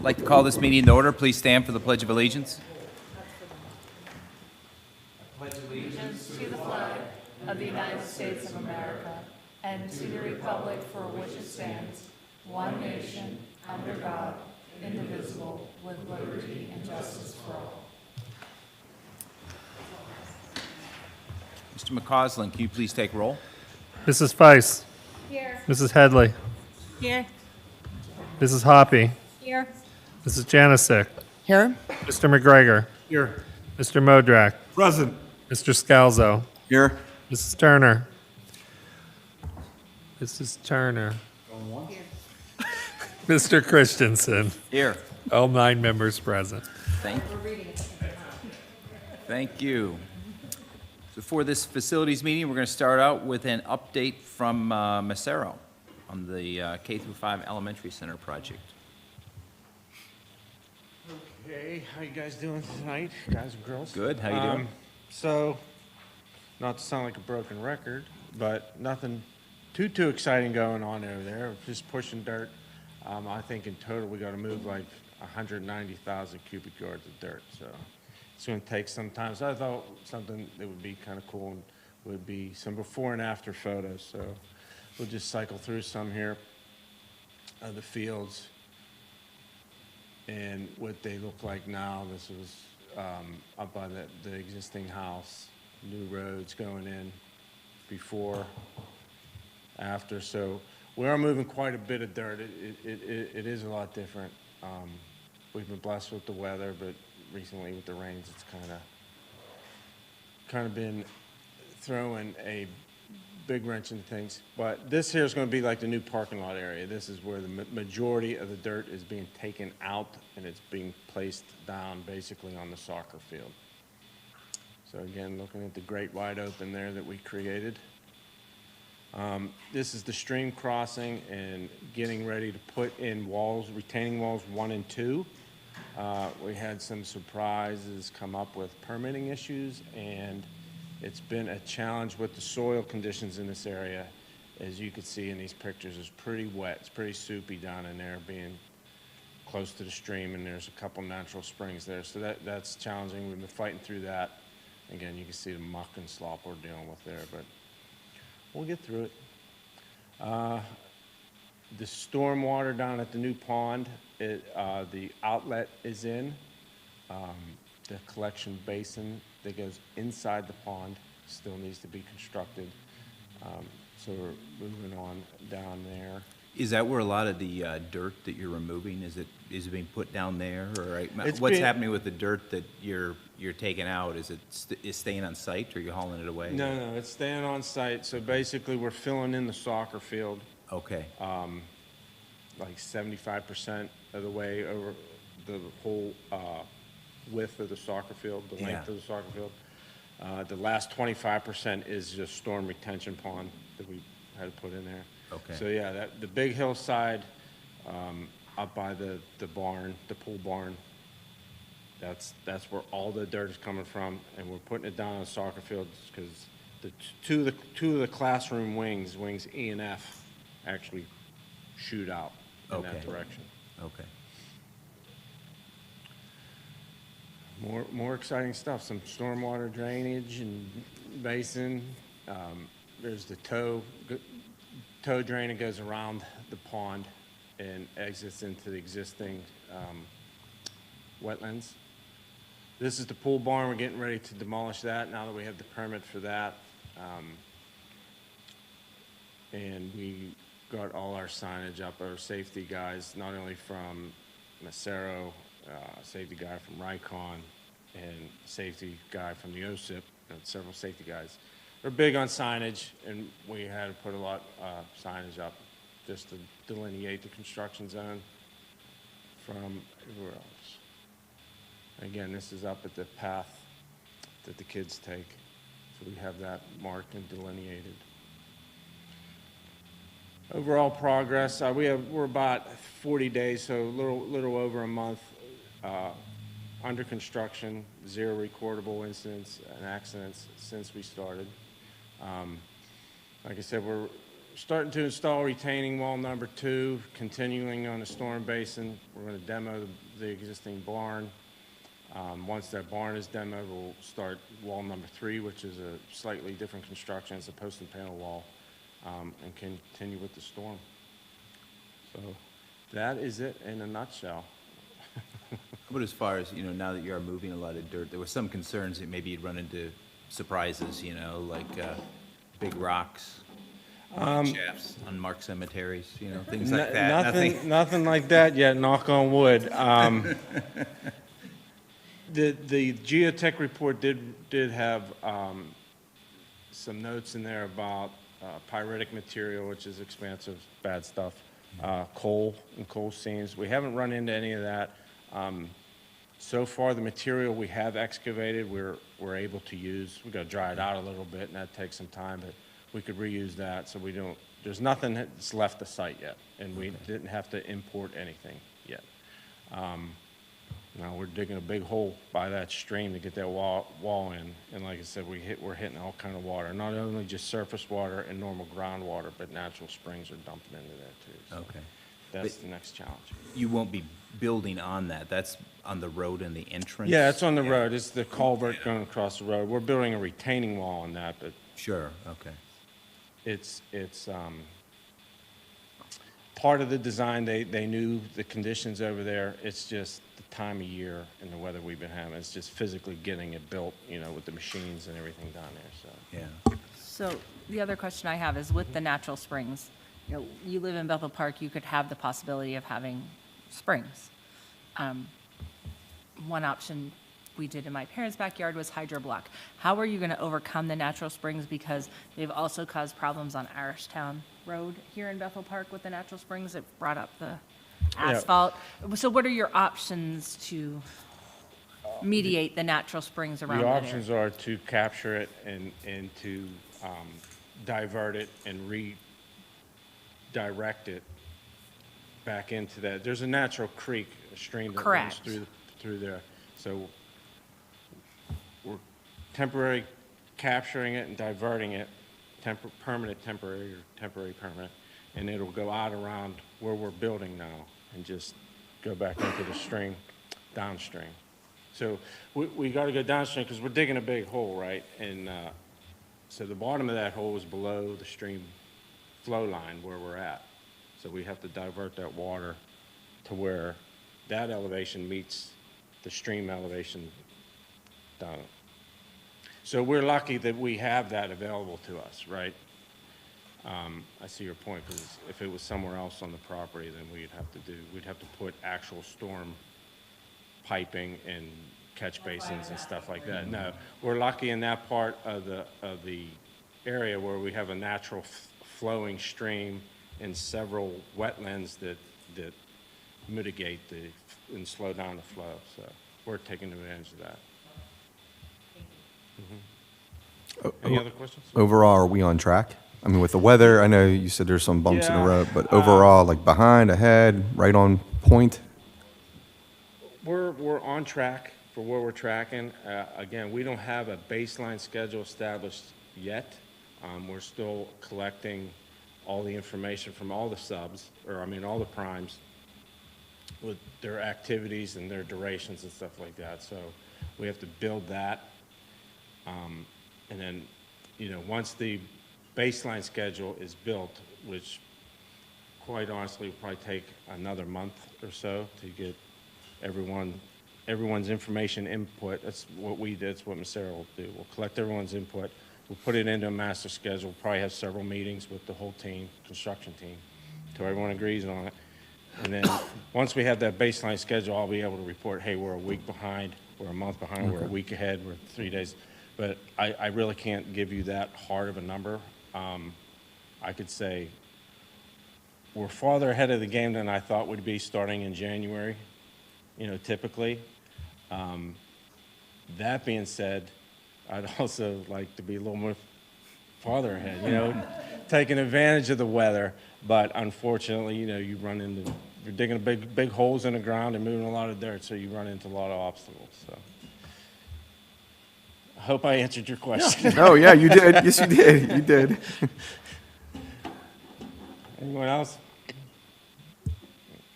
like to call this meeting to order. Please stand for the Pledge of Allegiance. Allegiance to the flag of the United States of America and to the republic for which it stands, one nation, under God, indivisible, with liberty and justice for all. Mr. McCausland, can you please take roll? Mrs. Feist. Here. Mrs. Headley. Here. Mrs. Hoppy. Here. Mrs. Janisick. Here. Mr. McGregor. Here. Mr. Modrak. Present. Mr. Scalzo. Here. Mrs. Turner. Mrs. Turner. Mr. Christensen. Here. All 9 members present. Thank you. So for this facilities meeting, we're going to start out with an update from Macero on the K through 5 Elementary Center project. Okay, how you guys doing tonight, guys and girls? Good, how you doing? So, not to sound like a broken record, but nothing too exciting going on over there. Just pushing dirt. I think in total we got to move like 190,000 cubic yards of dirt. So it's going to take some time. So I thought something that would be kind of cool would be some before and after photos. So we'll just cycle through some here of the fields and what they look like now. This was up by the existing house, new roads going in before, after. So we are moving quite a bit of dirt. It is a lot different. We've been blessed with the weather, but recently with the rains, it's kind of been throwing a big wrench in things. But this here is going to be like the new parking lot area. This is where the majority of the dirt is being taken out and it's being placed down basically on the soccer field. So again, looking at the great wide open there that we created. This is the stream crossing and getting ready to put in walls, retaining walls 1 and 2. We had some surprises come up with permitting issues, and it's been a challenge with the soil conditions in this area. As you can see in these pictures, it's pretty wet. It's pretty soupy down in there, being close to the stream, and there's a couple natural springs there. So that's challenging. We've been fighting through that. Again, you can see the muck and slop we're dealing with there, but we'll get through it. The storm water down at the new pond, the outlet is in. The collection basin that goes inside the pond still needs to be constructed. So we're moving on down there. Is that where a lot of the dirt that you're removing, is it being put down there? Or It's what's being- happening with the dirt that you're taking out? Is it is staying on site, or are you hauling it away? No, it's staying on site. So basically, we're filling in the soccer field Okay, like 75% of the way over the whole width of the soccer field, the length Yeah. of the soccer field. The last 25% is just storm retention pond that we had to put in there. Okay. So yeah, the big hillside up by the barn, the pool barn, that's where all the dirt is coming from, and we're putting it down on the soccer fields because two of the classroom wings E and F, actually shoot out in that Okay. direction. okay. More exciting stuff. Some stormwater drainage and basin. There's the tow drain that goes around the pond and exits into the existing wetlands. This is the pool barn. We're getting ready to demolish that now that we have the permit for that. And we got all our signage up, our safety guys, not only from Macero, safety guy from Rycon, and safety guy from the OSIP, and several safety guys. They're big on signage, and we had to put a lot of signage up just to delineate the construction zone from everywhere else. Again, this is up at the path that the kids take, so we have that marked and delineated. Overall progress, we're about 40 days, so a little over a month under construction, 0 recordable incidents and accidents since we started. Like I said, we're starting to install retaining wall number 2, continuing on the storm basin. We're going to demo the existing barn. Once that barn is demoed, we'll start wall number 3, which is a slightly different construction. It's a post and panel wall, and continue with the storm. So that is it in a nutshell. But as far as, now that you are moving a lot of dirt, there were some concerns that maybe you'd run into surprises, like big rocks, shafts, unmarked cemeteries, things like that. Nothing like that yet, knock on wood. The geotech report did have some notes in there about pyritic material, which is expansive, bad stuff, coal and coal seams. We haven't run into any of that. So far, the material we have excavated, we're able to use. We've got to dry it out a little bit, and that takes some time, but we could reuse that, so there's nothing that's left the site yet, and we didn't have to import anything yet. Now, we're digging a big hole by that stream to get that wall in, and like I said, we're hitting all kind of water, not only just surface water and normal groundwater, but natural springs are dumping into there too. So Okay. that's the next challenge. You won't be building on that. That's on the road and the entrance? Yeah, it's on the road. It's the culvert going across the road. We're building a retaining wall on that, but Sure, okay. it's part of the design. They knew the conditions over there. It's just the time of year and the weather we've been having. It's just physically getting it built, with the machines and everything down there, so. Yeah. So the other question I have is with the natural springs, you live in Bethel Park, you could have the possibility of having springs. One option we did in my parents' backyard was hydroblock. How are you going to overcome the natural springs? Because they've also caused problems on Irishtown Road here in Bethel Park with the natural springs. It brought up the asphalt. So what are your options to mediate the natural springs around The that area? options are to capture it and to divert it and redirect it back into that. There's a natural creek, a stream that runs Correct. through there. So we're temporary capturing it and diverting it, permanent, temporary, or temporary, permanent, and it'll go out around where we're building now and just go back into the stream, downstream. So we got to go downstream because we're digging a big hole, right? And so the bottom of that hole is below the stream flow line where we're at. So we have to divert that water to where that elevation meets the stream elevation down. So we're lucky that we have that available to us, right? I see your point, because if it was somewhere else on the property, then we'd have to put actual storm piping and catch basins and stuff like that. No, we're lucky in that part of the area where we have a natural flowing stream and several wetlands that mitigate and slow down the flow. So we're taking advantage of that. Any other questions? Overall, are we on track? I mean, with the weather, I know you said there's some bumps in the Yeah, road, but overall, like behind, ahead, right on point? We're on track for where we're tracking. Again, we don't have a baseline schedule established yet. We're still collecting all the information from all the subs, all the primes, with their activities and their durations and stuff like that. So we have to build that. And then, once the baseline schedule is built, which quite honestly will probably take another month or so to get everyone's information input. That's what we did. That's what Macero will do. We'll collect everyone's input. We'll put it into a master schedule. Probably have several meetings with the whole team, construction team, until everyone agrees on it. And then once we have that baseline schedule, I'll be able to report, hey, we're a week behind, we're a month behind, we're a week ahead, we're 3 days. But I really can't give you that hard of a number. I could say we're farther ahead of the game than I thought we'd be starting in January, typically. That being said, I'd also like to be a little more farther ahead, taking advantage of the weather. But unfortunately, you're digging big holes in the ground and moving a lot of dirt, so you run into a lot of obstacles. So I hope I answered your question. Oh, yeah, you did. Yes, you did. You did. Anyone else?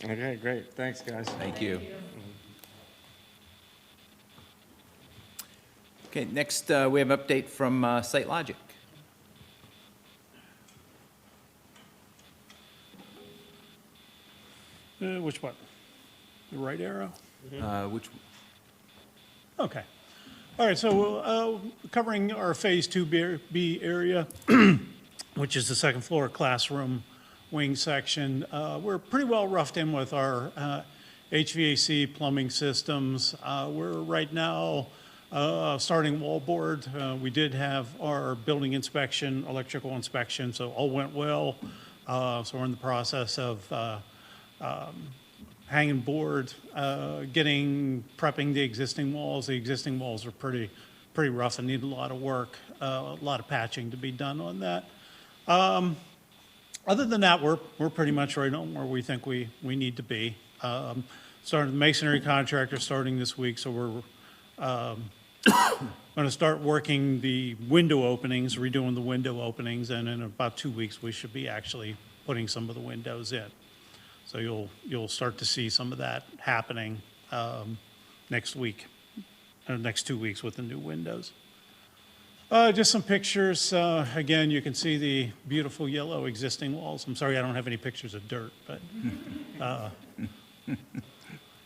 Okay, great. Thanks, guys. Thank you. Okay, next, we have update from Site Logic. Which one? The right arrow? Which, Okay. All right, so covering our Phase 2B area, which is the second floor classroom wing section. We're pretty well roughed in with our HVAC plumbing systems. We're right now starting wallboard. We did have our building inspection, electrical inspection, so all went well. So we're in the process of hanging board, prepping the existing walls. The existing walls are pretty rough and need a lot of work, a lot of patching to be done on that. Other than that, we're pretty much right on where we think we need to be. Starting the masonry contractor starting this week, so we're going to start working the window openings, redoing the window openings, and in about 2 weeks, we should be actually putting some of the windows in. So you'll start to see some of that happening next week, or next 2 weeks with the new windows. Just some pictures. Again, you can see the beautiful yellow existing walls. I'm sorry I don't have any pictures of dirt, but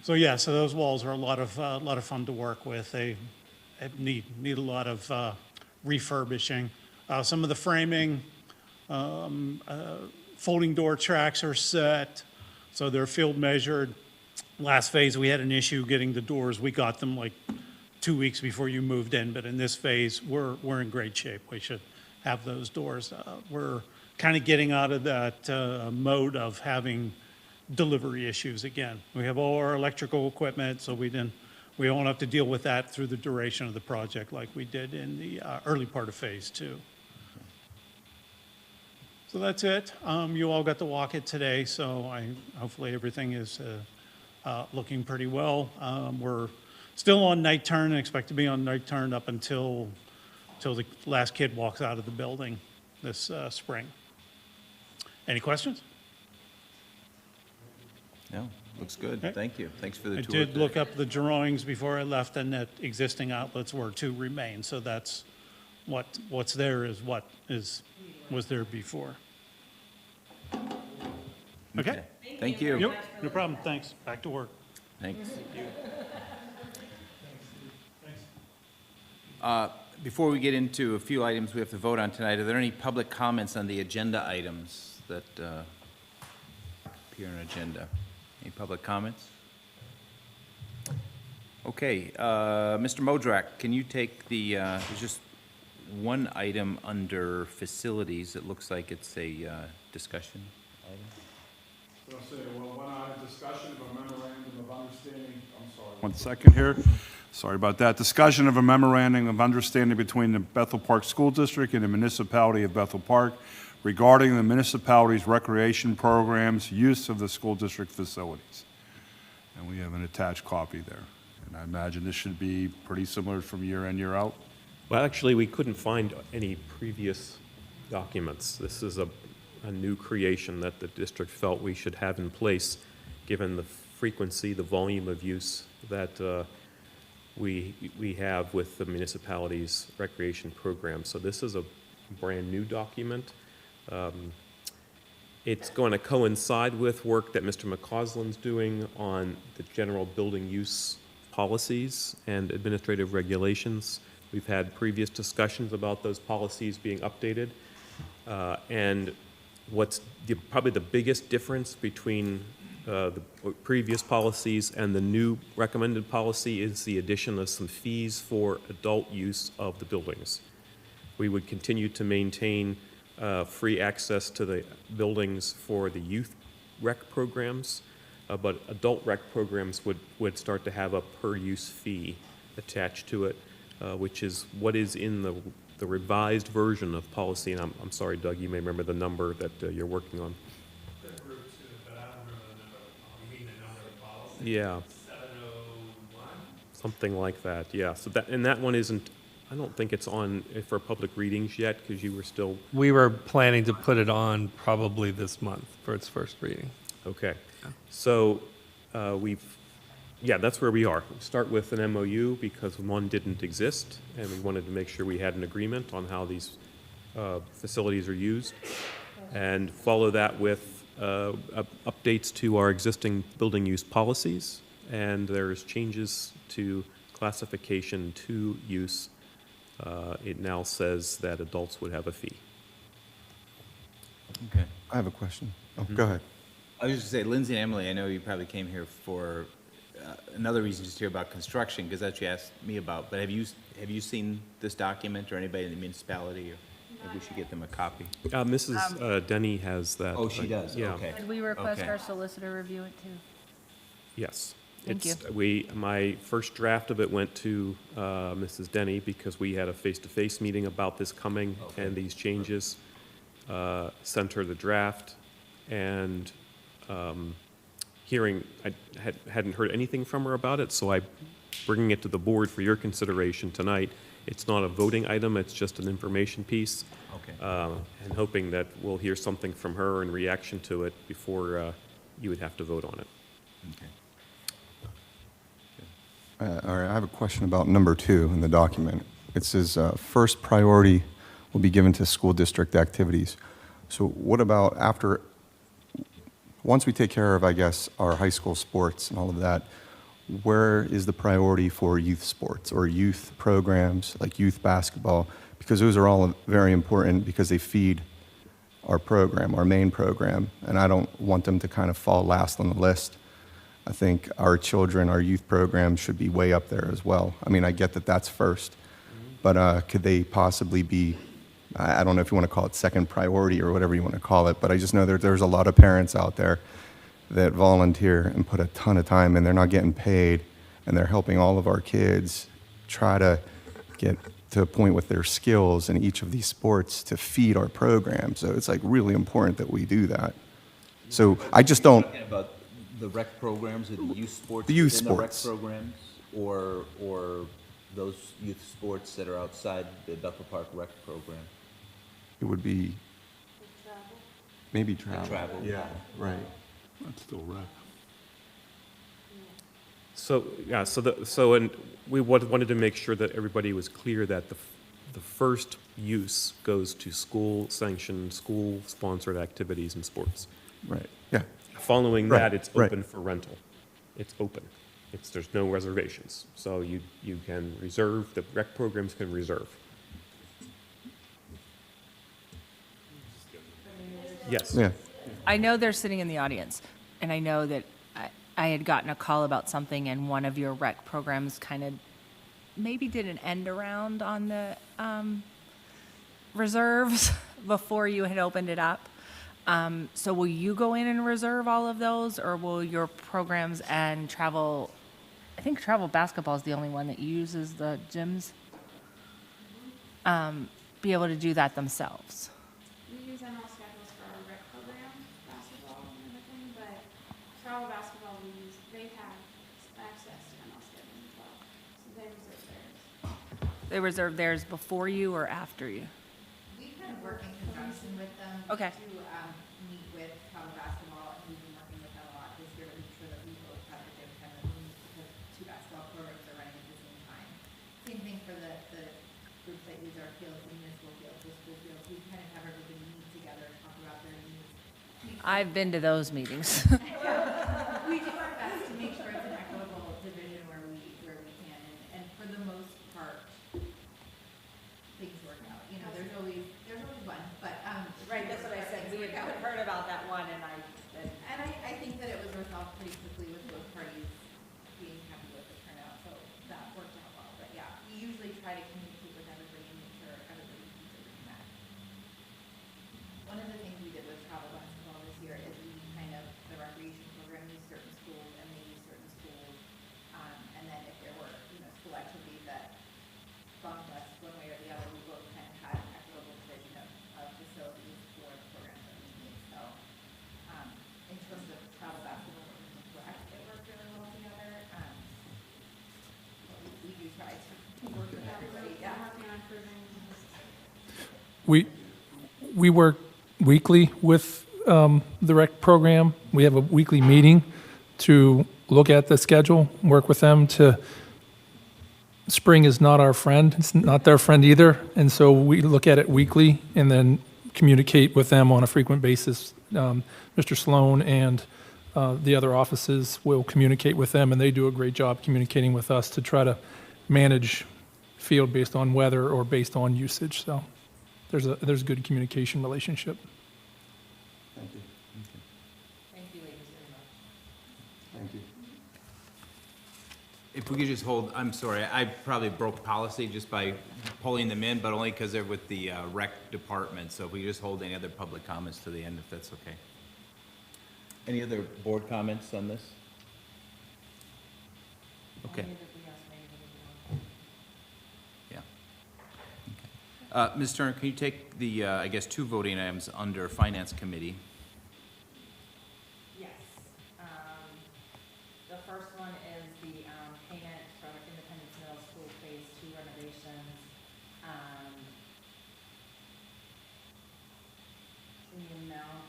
so yeah, so those walls are a lot of fun to work with. They need a lot of refurbishing. Some of the framing, folding door tracks are set. So they're field measured. Last phase, we had an issue getting the doors. We got them like 2 weeks before you moved in, but in this phase, we're in great shape. We should have those doors. We're kind of getting out of that mode of having delivery issues again. We have all our electrical equipment, so we won't have to deal with that through the duration of the project like we did in the early part of phase 2. So that's it. You all got to walk it today, so hopefully everything is looking pretty well. We're still on night turn and expect to be on night turn up until the last kid walks out of the building this spring. Any questions? no, looks good. Okay. Thank you. Thanks for the I tour. did today. look up the drawings before I left, and that existing outlets were to remain, so that's what's there is what was there before. Okay? Thank you. Yep, no problem, thanks. Back to work. Thanks. Before we get into a few items we have to vote on tonight, are there any public comments on the agenda items that appear on agenda? Any public comments? Okay, Mr. Modrak, can you take there's just one item under facilities. It looks like it's a discussion item. So I'll say, well, one item, discussion of a memorandum of understanding, I'm sorry. 1 second here. Sorry about that. Discussion of a memorandum of understanding between the Bethel Park School District and the municipality of Bethel Park regarding the municipality's recreation programs, use of the school district facilities. And we have an attached copy there. And I imagine this should be pretty similar from year in, year out. Well, actually, we couldn't find any previous documents. This is a new creation that the district felt we should have in place, given the frequency, the volume of use that we have with the municipality's recreation program. So this is a brand-new document. It's going to coincide with work that Mr. McCausland's doing on the general building use policies and administrative regulations. We've had previous discussions about those policies being updated. And what's probably the biggest difference between the previous policies and the new recommended policy is the addition of some fees for adult use of the buildings. We would continue to maintain free access to the buildings for the youth rec programs, but adult rec programs would start to have a per-use fee attached to it, which is what is in the revised version of policy. And I'm sorry, Doug, you may remember the number that you're working on. Yeah. 701? Something like that, yeah. So that one isn't I don't think it's on for public readings yet, because you were still, We were planning to put it on probably this month for its first reading. okay. So yeah, that's where we are. We start with an MOU because one didn't exist, and we wanted to make sure we had an agreement on how these facilities are used, and follow that with updates to our existing building use policies, and there's changes to classification 2 use. It now says that adults would have a fee. Okay. I have a question. Oh, go ahead. I was just gonna say, Lindsay and Emily, I know you probably came here for another reason, just to hear about construction, because that's what you asked me about. But have you seen this document, or anybody in the municipality, or maybe we should get them a copy? Mrs. Denny has that. Oh, she does? Yeah. Okay. Could we request Okay. our solicitor review it too? Yes. Thank It's- my first draft of it went to Mrs. Denny because we had a face-to-face meeting about this coming and these changes. Sent her the draft, and hearing, I hadn't heard anything from her about it, so I'm bringing it to the board for your consideration tonight. It's not a voting item, it's just an information piece. Okay. And hoping that we'll hear something from her in reaction to it before you would have to vote on it. Okay. All right, I have a question about number 2 in the document. It says, first priority will be given to school district activities. So what about after, once we take care of, I guess, our high school sports and all of that, where is the priority for youth sports or youth programs like youth basketball? Because those are all very important because they feed our program, our main program, and I don't want them to kind of fall last on the list. I think our children, our youth programs should be way up there as well. I mean, I get that that's first, but could they possibly be, I don't know if you want to call it second priority or whatever you want to call it, but I just know that there's a lot of parents out there that volunteer and put a ton of time in. They're not getting paid, and they're helping all of our kids try to get to a point with their skills in each of these sports to feed our program. So it's like really important that we do that. So I just don't, Talking about the rec programs or the youth sports? The youth within the rec sports. programs, or those youth sports that are outside the Bethel Park rec program? it would be maybe travel. Travel. Yeah, right. That's still rec. So, yeah, and we wanted to make sure that everybody was clear that the first use goes to school-sanctioned, school-sponsored activities and sports. Right, yeah. Following Right, that, it's right. open for rental. It's open. There's no reservations. So you can reserve, the rec programs can reserve. Yes. Yeah. I know they're sitting in the audience, and I know that I had gotten a call about something, and one of your rec programs kind of maybe did an end around on the reserves before you had opened it up. So will you go in and reserve all of those, or will your programs and travel, I think travel basketball is the only one that uses the gyms, be able to do that themselves? We use ML schedules for our rec program, basketball and everything, but travel basketball, they have access to ML schedules as well, so they reserve theirs. They reserve theirs before you or after you? We kind of work in conjunction with them. Okay. To meet with travel basketball, and we've been working with them a lot this year to make sure that we both have the gym kind of meet, because 2 basketball programs are running at the same time. Same thing for the groups that use our fields, the municipal fields, the school fields. We kind of have everybody meet together, talk about their needs. I've been to those meetings. We do our best to make sure it's an equitable division where we can, and for the most part, things work out. You know, there's always one, but, Right, that's what I said. We had heard about that one, and And I think that it was resolved pretty quickly with both parties being happy with the turnout, so that worked out well. But yeah, we usually try to communicate with everybody and make sure everybody keeps everything met. One of the things we did with travel basketball this year is we kind of, the recreation program used certain schools and they used certain schools. And then if there were, school activities that bumped us one way or the other, we both kind of had an equitable division of facilities for the programs that we need. So, in terms of travel basketball, correct, We work weekly with the rec program. We have a weekly meeting to look at the schedule, work with them to, spring is not our friend, it's not their friend either, and so we look at it weekly and then communicate with them on a frequent basis. Mr. Sloan and the other offices will communicate with them, and they do a great job communicating with us to try to manage field based on weather or based on usage, so there's a good communication relationship. Thank you. Thank you, ladies, very much. Thank you. If we could just hold, I'm sorry, I probably broke policy just by pulling them in, but only because they're with the rec department. So if we just hold any other public comments to the end, if that's okay. Any other board comments on this? Okay. Yeah. Okay. Ms. Turner, can you take the, I guess, 2 voting items under Finance Committee? Yes. The first one is the payment from Independence Middle School Phase 2 renovations. In the amount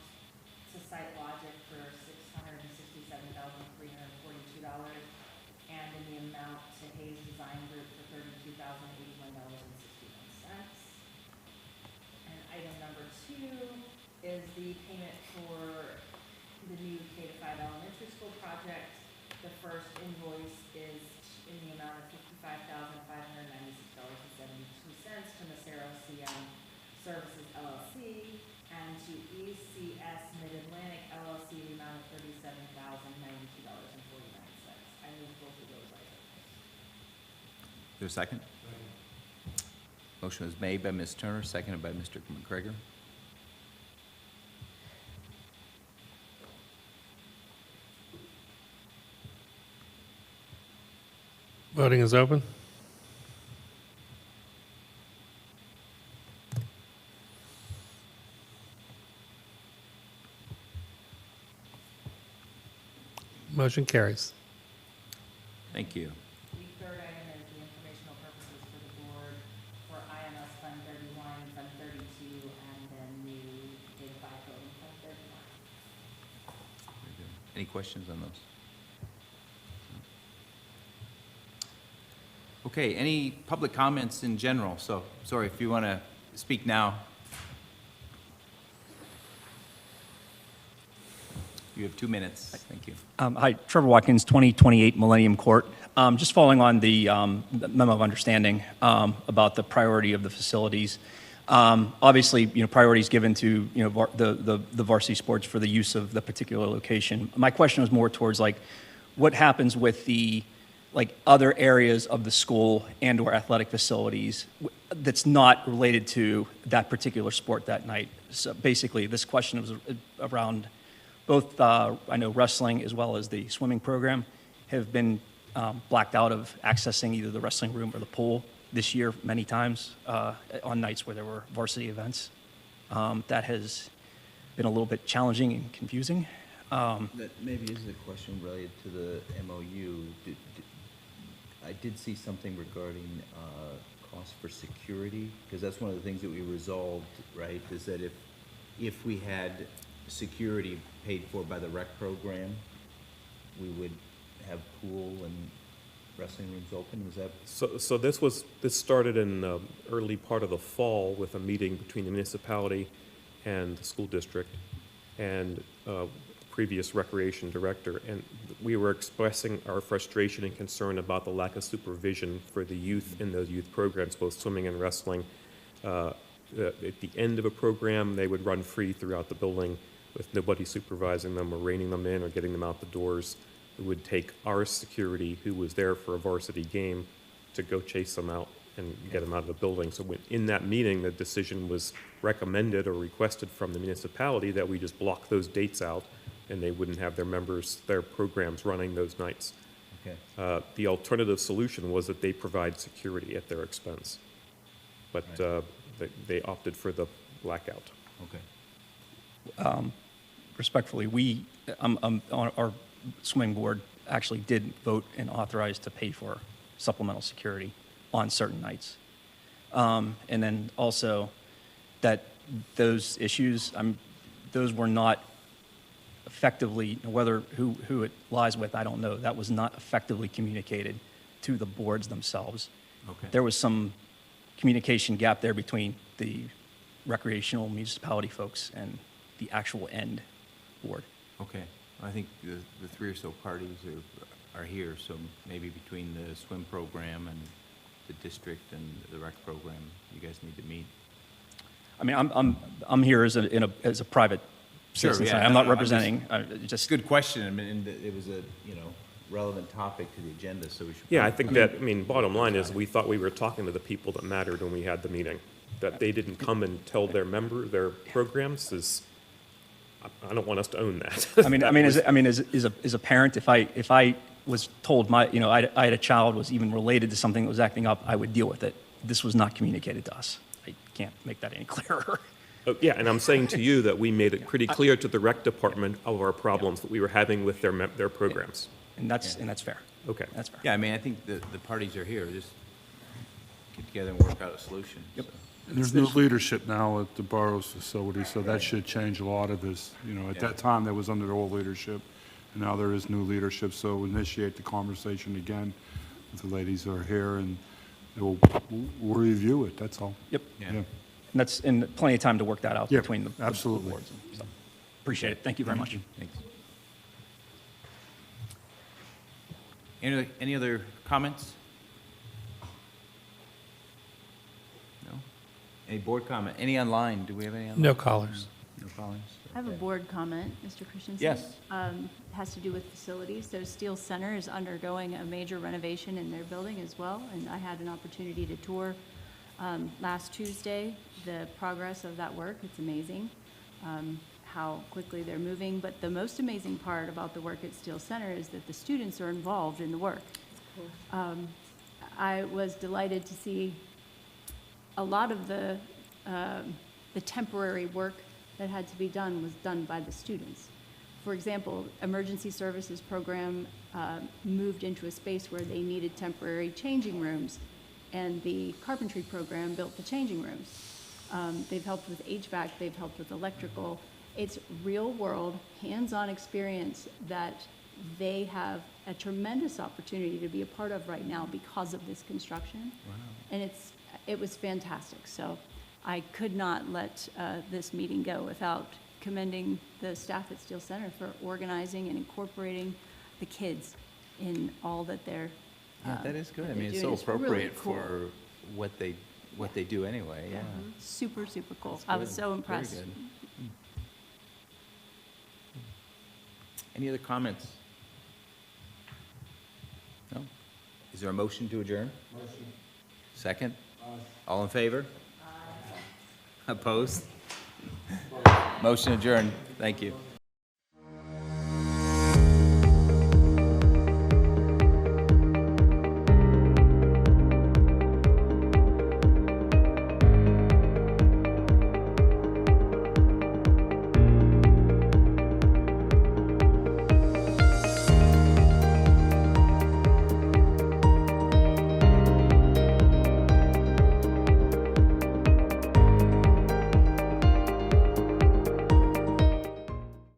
to Site Logic for $667,342, and in the amount to Hayes Design Group for $32,081.61. And item number 2 is the payment for the new K-5 elementary school project. The first invoice is in the amount of $55,596.72 to Macero CM Services LLC and to ECS Mid-Atlantic LLC, the amount of $37,092.49. I move both of those items. Is there a second? Motion was made by Ms. Turner, seconded by Mr. McGregor. Voting is open. Motion carries. Thank you. The third item is the informational purposes for the board for IMS Fund 31, Fund 32, and then new K-5 building Fund 31. Very good. Any questions on those? Okay, any public comments in general? So, sorry, if you want to speak now. You have 2 minutes. Thank you. Hi, Trevor Watkins, 2028 Millennium Court. Just following on the memo of understanding about the priority of the facilities. Obviously, priority is given to, the varsity sports for the use of the particular location. My question was more towards what happens with the other areas of the school and or athletic facilities that's not related to that particular sport that night. So basically, this question was around both, I know wrestling as well as the swimming program have been blacked out of accessing either the wrestling room or the pool this year many times on nights where there were varsity events. That has been a little bit challenging and confusing. That maybe is a question related to the MOU. I did see something regarding cost for security, because that's one of the things that we resolved, right? Is that if we had security paid for by the rec program, we would have pool and wrestling rooms open. Was that? So this started in the early part of the fall with a meeting between the municipality and the school district and previous recreation director, and we were expressing our frustration and concern about the lack of supervision for the youth in those youth programs, both swimming and wrestling. At the end of a program, they would run free throughout the building with nobody supervising them or reining them in or getting them out the doors. It would take our security, who was there for a varsity game, to go chase them out and get them out of the building. So in that meeting, the decision was recommended or requested from the municipality that we just block those dates out and they wouldn't have their members, their programs running those nights. Okay. The alternative solution was that they provide security at their expense. But they opted for the blackout. Okay. Respectfully, our swimming board actually did vote and authorize to pay for supplemental security on certain nights. And then also that those issues, those were not effectively, who it lies with, I don't know. That was not effectively communicated to the boards themselves. Okay. There was some communication gap there between the recreational municipality folks and the actual end board. Okay. I think the three or so parties are here, so maybe between the swim program and the district and the rec program, you guys need to meet. I mean, I'm here as a private Sure, citizen. yeah, I'm no, not no, I'm representing, It's just, a good question, I mean, and it was a, relevant topic to the agenda, so we should. Yeah, I think that, I mean, bottom line is, we thought we were talking to the people that mattered when we had the meeting. That they didn't come and tell their programs is, I don't want us to own that. as a parent, if I was told I had a child was even related to something that was acting up, I would deal with it. This was not communicated to us. I can't make that any clearer. Oh, yeah, and I'm saying to you that we made it pretty clear to the rec department of our problems that we were having with their programs. And that's fair. Okay. That's fair. Yeah, I mean, I think the parties are here, just get together and work out a solution. Yep. so. And there's new leadership now at the borough's facility, so that should change a lot of this. At that time, that was under the old leadership, and now there is new leadership, so initiate the conversation again with the ladies that are here, and we'll review it, that's all. Yep. Yeah. And that's, and plenty of time to work that out Yeah, between the absolutely. boards. So, appreciate it. Thank you very much. Thanks. Any other comments? No? Any board comment? Any online? Do we have any online? No callers. No callers? I have a board comment, Mr. Christensen. Yes. Has to do with facilities. So Steel Center is undergoing a major renovation in their building as well, and I had an opportunity to tour last Tuesday the progress of that work. It's amazing how quickly they're moving, but the most amazing part about the work at Steel Center is that the students are involved in the work. I was delighted to see a lot of the temporary work that had to be done was done by the students. For example, emergency services program moved into a space where they needed temporary changing rooms, and the carpentry program built the changing rooms. They've helped with HVAC, they've helped with electrical. It's real world, hands-on experience that they have a tremendous opportunity to be a part of right now because of this construction. Wow. And it was fantastic. So I could not let this meeting go without commending the staff at Steel Center for organizing and incorporating the kids in all that they're Yeah, that is good. I that mean, they're it's so doing. It's really appropriate cool. for what they do anyway, yeah. Super, super cool. That's I was good. so Very impressed. good. Any other comments? No? Is there a motion to adjourn? Motion. Second? All in favor? Opposed? Motion adjourned. Thank you.